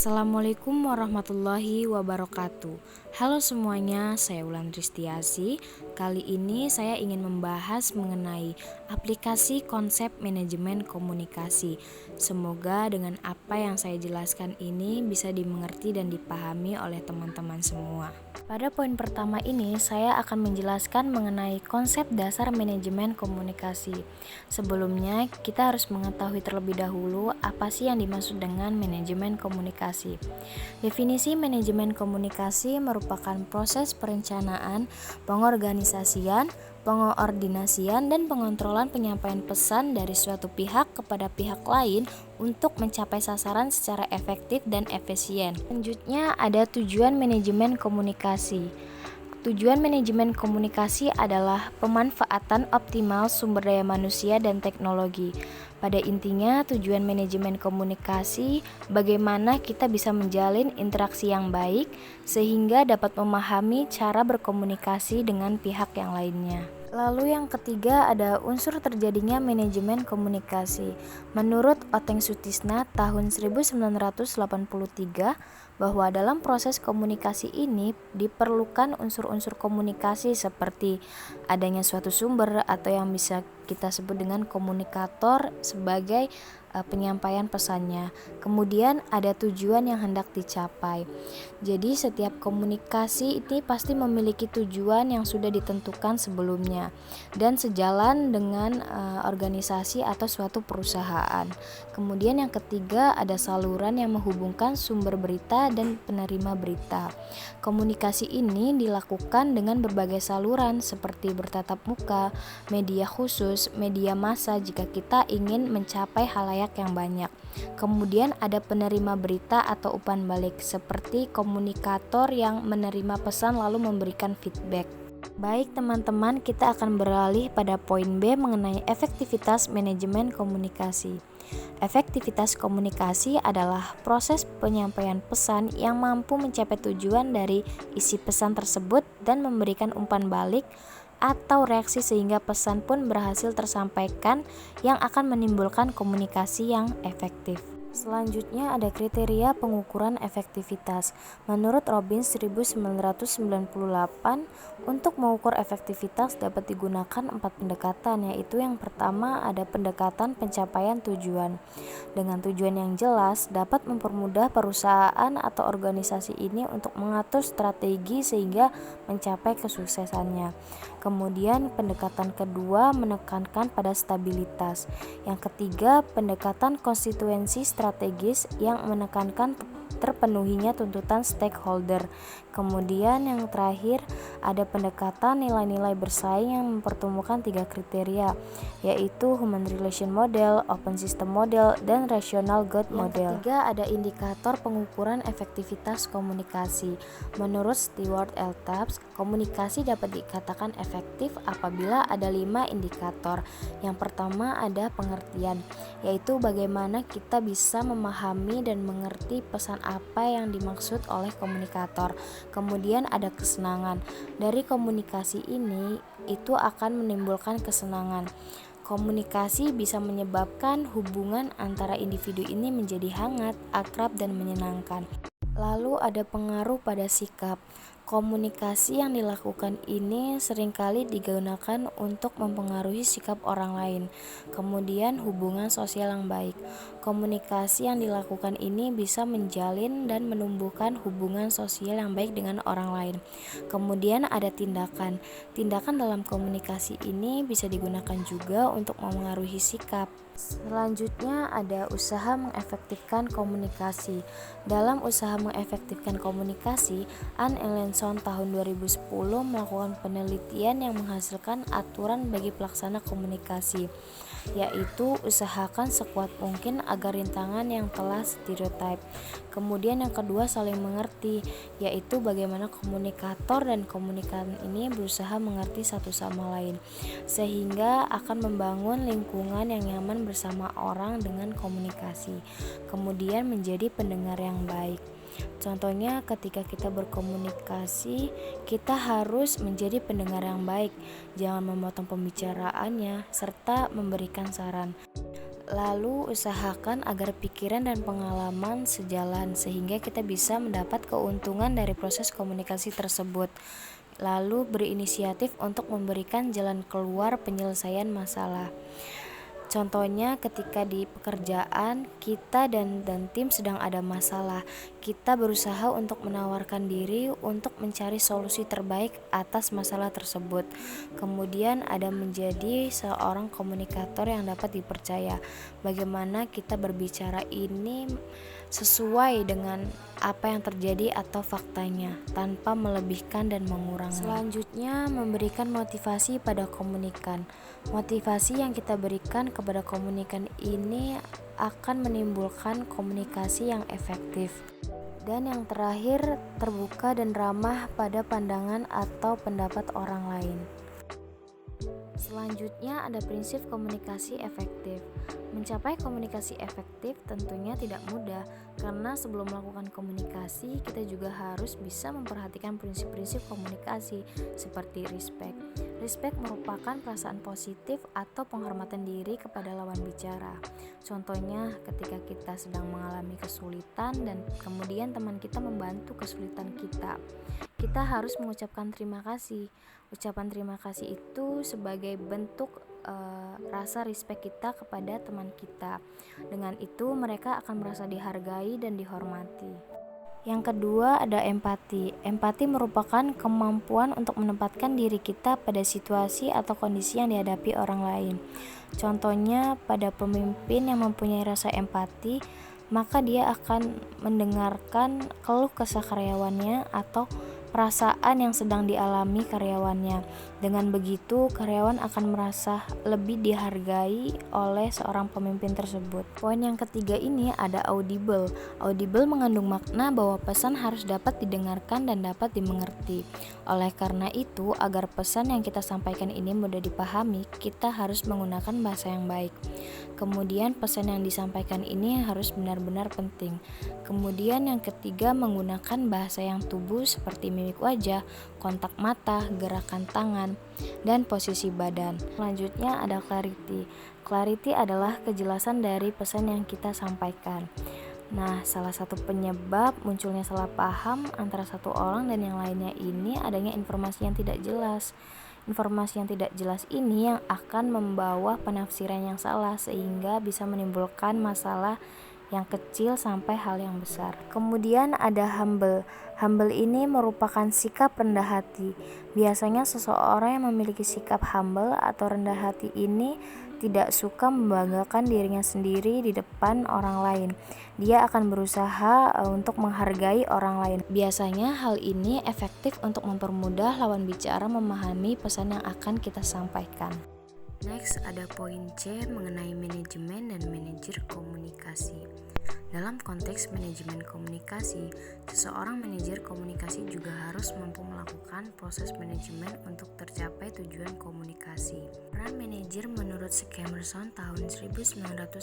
Assalamualaikum warahmatullahi wabarakatuh. Halo semuanya, saya Wulan Ristiasi. Kali ini saya ingin membahas mengenai aplikasi konsep manajemen komunikasi. Semoga dengan apa yang saya jelaskan ini bisa dimengerti dan dipahami oleh teman-teman semua. Pada poin pertama ini, saya akan menjelaskan mengenai konsep dasar manajemen komunikasi. Sebelumnya, kita harus mengetahui terlebih dahulu apa sih yang dimaksud dengan manajemen komunikasi. Definisi manajemen komunikasi merupakan proses perencanaan, pengorganisasian, pengoordinasian, dan pengontrolan penyampaian pesan dari suatu pihak kepada pihak lain untuk mencapai sasaran secara efektif dan efisien. Selanjutnya ada tujuan manajemen komunikasi. Tujuan manajemen komunikasi adalah pemanfaatan optimal sumber daya manusia dan teknologi. Pada intinya, tujuan manajemen komunikasi bagaimana kita bisa menjalin interaksi yang baik sehingga dapat memahami cara berkomunikasi dengan pihak yang lainnya. Lalu yang ketiga ada unsur terjadinya manajemen komunikasi. Menurut Oteng Sutisna tahun 1983 bahwa dalam proses komunikasi ini diperlukan unsur-unsur komunikasi seperti adanya suatu sumber atau yang bisa kita sebut dengan komunikator sebagai penyampaian pesannya. Kemudian ada tujuan yang hendak dicapai. Jadi setiap komunikasi ini pasti memiliki tujuan yang sudah ditentukan sebelumnya dan sejalan dengan organisasi atau suatu perusahaan. Kemudian yang ketiga ada saluran yang menghubungkan sumber berita dan penerima berita. Komunikasi ini dilakukan dengan berbagai saluran seperti bertatap muka, media khusus, media massa jika kita ingin mencapai halayak yang banyak. Kemudian ada penerima berita atau umpan balik seperti komunikator yang menerima pesan lalu memberikan feedback. Baik teman-teman, kita akan beralih pada poin B mengenai efektivitas manajemen komunikasi. Efektivitas komunikasi adalah proses penyampaian pesan yang mampu mencapai tujuan dari isi pesan tersebut dan memberikan umpan balik atau reaksi sehingga pesan pun berhasil tersampaikan yang akan menimbulkan komunikasi yang efektif. Selanjutnya ada kriteria pengukuran efektivitas. Menurut Robbins 1998, untuk mengukur efektivitas dapat digunakan 4 pendekatan, yaitu yang pertama ada pendekatan pencapaian tujuan. Dengan tujuan yang jelas dapat mempermudah perusahaan atau organisasi ini untuk mengatur strategi sehingga mencapai kesuksesannya. Kemudian pendekatan kedua menekankan pada stabilitas. Yang ketiga pendekatan konstituensi strategis yang menekankan terpenuhinya tuntutan stakeholder. Kemudian yang terakhir ada pendekatan nilai-nilai bersaing yang mempertemukan 3 kriteria, yaitu Human Relation Model, Open System Model, dan Rational God Model. Yang ketiga ada indikator pengukuran efektivitas komunikasi. Menurut Stewart L. Tabbs, komunikasi dapat dikatakan efektif apabila ada 5 indikator. Yang pertama ada pengertian, yaitu bagaimana kita bisa memahami dan mengerti pesan apa yang dimaksud oleh komunikator. Kemudian ada kesenangan. Dari komunikasi ini itu akan menimbulkan kesenangan. Komunikasi bisa menyebabkan hubungan antara individu ini menjadi hangat, akrab, dan menyenangkan. Lalu ada pengaruh pada sikap. Komunikasi yang dilakukan ini seringkali digunakan untuk mempengaruhi sikap orang lain. Kemudian hubungan sosial yang baik. Komunikasi yang dilakukan ini bisa menjalin dan menumbuhkan hubungan sosial yang baik dengan orang lain. Kemudian ada tindakan. Tindakan dalam komunikasi ini bisa digunakan juga untuk memengaruhi sikap. Selanjutnya ada usaha mengefektifkan komunikasi. Dalam usaha mengefektifkan komunikasi, Ann Ellenson tahun 2010 melakukan penelitian yang menghasilkan aturan bagi pelaksana komunikasi, yaitu usahakan sekuat mungkin agar rintangan yang telah stereotip. Kemudian yang kedua saling mengerti, yaitu bagaimana komunikator dan komunikan ini berusaha mengerti satu sama lain, sehingga akan membangun lingkungan yang nyaman bersama orang dengan komunikasi. Kemudian menjadi pendengar yang baik. Contohnya ketika kita berkomunikasi, kita harus menjadi pendengar yang baik, jangan memotong pembicaraannya serta memberikan saran. Lalu usahakan agar pikiran dan pengalaman sejalan sehingga kita bisa mendapat keuntungan dari proses komunikasi tersebut. Lalu berinisiatif untuk memberikan jalan keluar penyelesaian masalah. Contohnya ketika di pekerjaan kita dan tim sedang ada masalah, kita berusaha untuk menawarkan diri untuk mencari solusi terbaik atas masalah tersebut. Kemudian ada menjadi seorang komunikator yang dapat dipercaya. Bagaimana kita berbicara ini sesuai dengan apa yang terjadi atau faktanya tanpa melebihkan dan mengurangi. Selanjutnya, memberikan motivasi pada komunikan. Motivasi yang kita berikan kepada komunikan ini akan menimbulkan komunikasi yang efektif. Dan yang terakhir, terbuka dan ramah pada pandangan atau pendapat orang lain. Selanjutnya ada prinsip komunikasi efektif. Mencapai komunikasi efektif tentunya tidak mudah, karena sebelum melakukan komunikasi kita juga harus bisa memperhatikan prinsip-prinsip komunikasi seperti respect. Respect merupakan perasaan positif atau penghormatan diri kepada lawan bicara. Contohnya ketika kita sedang mengalami kesulitan dan kemudian teman kita membantu kesulitan kita harus mengucapkan terima kasih. Ucapan terima kasih itu sebagai bentuk rasa respect kita kepada teman kita. Dengan itu mereka akan merasa dihargai dan dihormati. Yang kedua ada empati. Empati merupakan kemampuan untuk menempatkan diri kita pada situasi atau kondisi yang dihadapi orang lain. Contohnya pada pemimpin yang mempunyai rasa empati, maka dia akan mendengarkan keluh kesah karyawannya atau perasaan yang sedang dialami karyawannya. Dengan begitu, karyawan akan merasa lebih dihargai oleh seorang pemimpin tersebut. Poin yang ketiga ini ada audible. Audible mengandung makna bahwa pesan harus dapat didengarkan dan dapat dimengerti. Oleh karena itu, agar pesan yang kita sampaikan ini mudah dipahami, kita harus menggunakan bahasa yang baik. Kemudian pesan yang disampaikan ini harus benar-benar penting. Kemudian yang ketiga, menggunakan bahasa yang tubuh seperti mimik wajah, kontak mata, gerakan tangan, dan posisi badan. Selanjutnya ada clarity. Clarity adalah kejelasan dari pesan yang kita sampaikan. Nah, salah satu penyebab munculnya salah paham antara satu orang dan yang lainnya ini adanya informasi yang tidak jelas. Informasi yang tidak jelas ini yang akan membawa penafsiran yang salah sehingga bisa menimbulkan masalah yang kecil sampai hal yang besar. Kemudian ada humble. Humble ini merupakan sikap rendah hati. Biasanya seseorang yang memiliki sikap humble atau rendah hati ini tidak suka membanggakan dirinya sendiri di depan orang lain. Dia akan berusaha untuk menghargai orang lain. Biasanya hal ini efektif untuk mempermudah lawan bicara memahami pesan yang akan kita sampaikan. Next ada poin C mengenai manajemen dan manajer komunikasi. Dalam konteks manajemen komunikasi, seseorang manajer komunikasi juga harus mampu melakukan proses manajemen untuk tercapai tujuan komunikasi. Peran manajer menurut Skemerson tahun 1999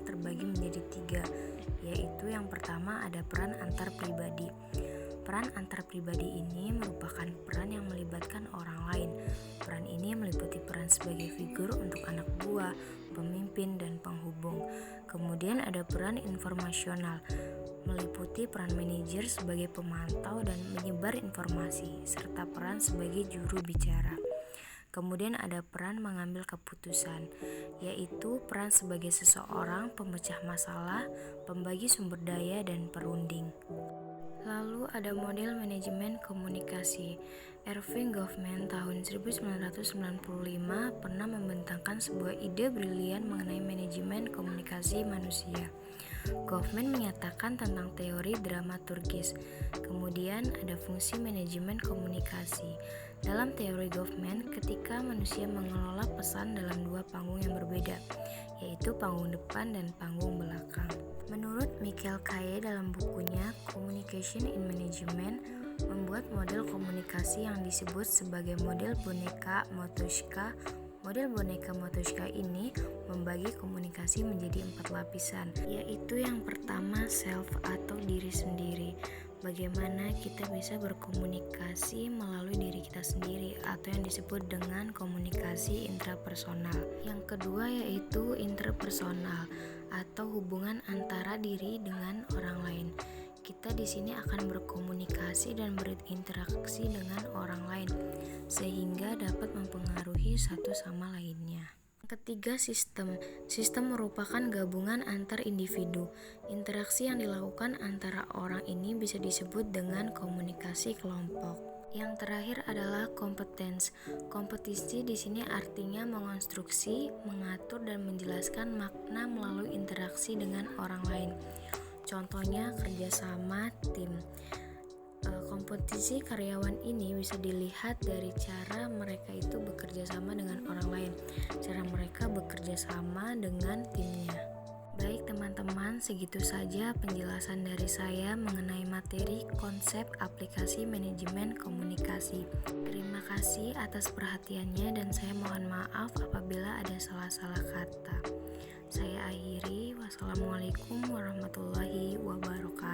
terbagi menjadi 3, yaitu yang pertama ada peran antar pribadi. Peran antar pribadi ini merupakan peran yang melibatkan orang lain. Peran ini meliputi peran sebagai figur untuk anak buah, pemimpin, dan penghubung. Kemudian ada peran informasional, meliputi peran manajer sebagai pemantau dan menyebar informasi, serta peran sebagai juru bicara. Kemudian ada peran mengambil keputusan, yaitu peran sebagai seseorang pemecah masalah, pembagi sumber daya, dan perunding. Lalu ada model manajemen komunikasi. Erving Goffman tahun 1995 pernah membentangkan sebuah ide brilian mengenai manajemen komunikasi manusia. Goffman menyatakan tentang teori dramaturgis. Kemudian ada fungsi manajemen komunikasi. Dalam teori Goffman, ketika manusia mengelola pesan dalam dua panggung yang berbeda, yaitu panggung depan dan panggung belakang. Menurut Michael Kaye dalam bukunya Communication in Management, membuat model komunikasi yang disebut sebagai model boneka Matushka. Model boneka Matushka ini membagi komunikasi menjadi 4 lapisan, yaitu yang pertama self atau diri sendiri. bagaimana kita bisa berkomunikasi melalui diri kita sendiri atau yang disebut dengan komunikasi intrapersonal. Yang kedua yaitu interpersonal atau hubungan antara diri dengan orang lain. Kita di sini akan berkomunikasi dan berinteraksi dengan orang lain sehingga dapat mempengaruhi satu sama lainnya. Ketiga, sistem merupakan gabungan antar individu. Interaksi yang dilakukan antara orang ini bisa disebut dengan komunikasi kelompok. Yang terakhir adalah kompetens. Kompetisi di sini artinya mengonstruksi, mengatur dan menjelaskan makna melalui interaksi dengan orang lain. Contohnya kerjasama tim. Kompetisi karyawan ini bisa dilihat dari cara mereka itu bekerja sama dengan orang lain, cara mereka bekerja sama dengan timnya. Baik teman-teman, segitu saja penjelasan dari saya mengenai materi konsep aplikasi manajemen komunikasi. Terima kasih atas perhatiannya dan saya mohon maaf apabila ada salah-salah kata. Saya akhiri, wassalamualaikum warahmatullahi wabarakatuh.